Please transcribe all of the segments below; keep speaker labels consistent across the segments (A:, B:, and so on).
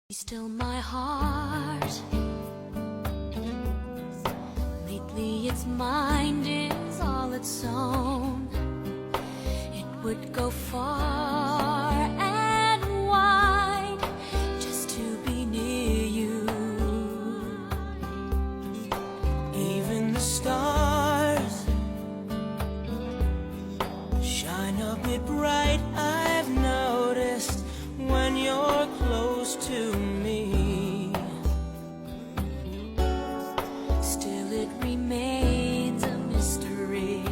A: Still my heart. Lately its mind is all its own. It would go far and wide just to be near you.
B: Even the stars shine a bit bright, I've noticed, when you're close to me.
A: Still it remains a mystery.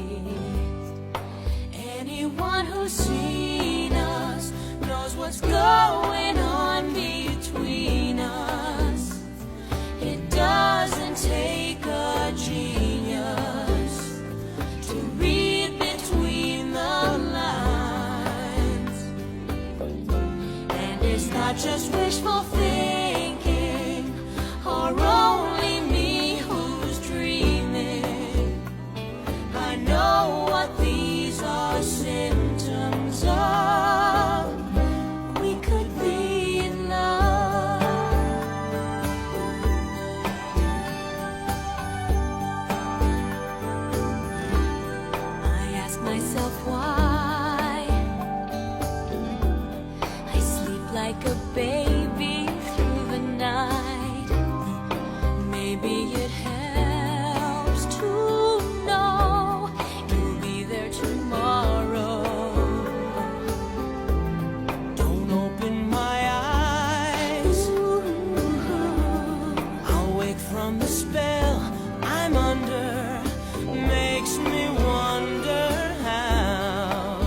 A: Anyone who's seen us knows what's going on between us. It doesn't take a genius to read between the lines. And it's not just wishful thinking, or only me who's dreaming. I know what these are symptoms of. We could be in love. I ask myself why I sleep like a baby through the night. Maybe it helps to know you'll be there tomorrow.
B: Don't open my eyes, I'll wake from the spell I'm under. Makes me wonder how.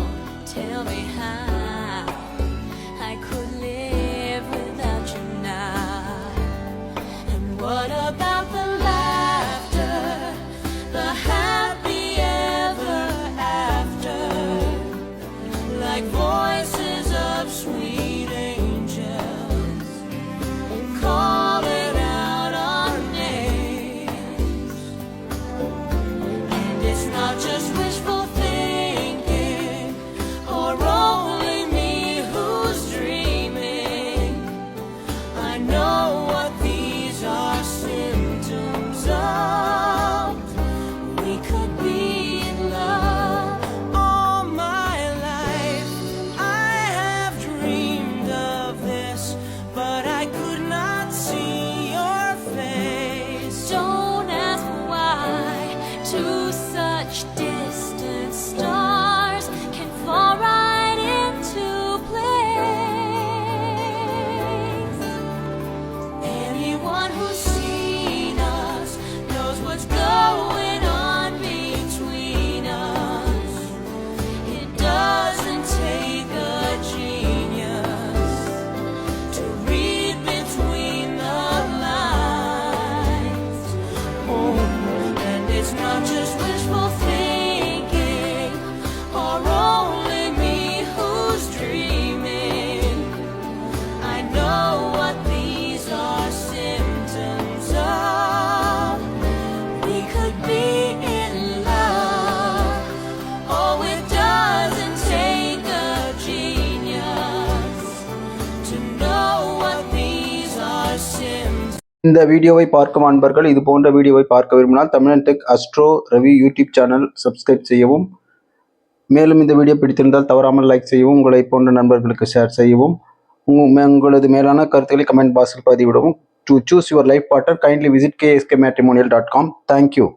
A: Tell me how I could live without you now. And what about the laughter, the happy ever after, like voices of sweet angels calling out our names. And it's not just wishful thinking, or only me who's dreaming. I know what these are symptoms of. We could be in love.
B: All my life I have dreamed of this, but I could not see your face.
A: Don't ask why two such distant stars can fall right into place. Anyone who's seen us knows what's going on between us. It doesn't take a genius to read between the lines. Oh, and it's not just wishful thinking, or only me who's dreaming. I know what these are symptoms of. We could be in love. Oh, it doesn't take a genius to know what these are symptoms.
C: இந்த வீடியோவை பார்க்கும் அன்பர்கள் இது போன்ற வீடியோவை பார்க்க விரும்பினால் தமிழன் tech astro Ravi YouTube channel subscribe செய்யவும். மேலும் இந்த வீடியோ பிடித்திருந்தால் தவறாமல் லைக் செய்யவும், உங்களை போன்ற நண்பர்களுக்கு ஷேர் செய்யவும், உங்களது மேலான கருத்துக்களை கமெண்ட் பாக்ஸில் பதிவிடவும். To choose your life partner kindly visit kskmatrimonial.com. Thank you.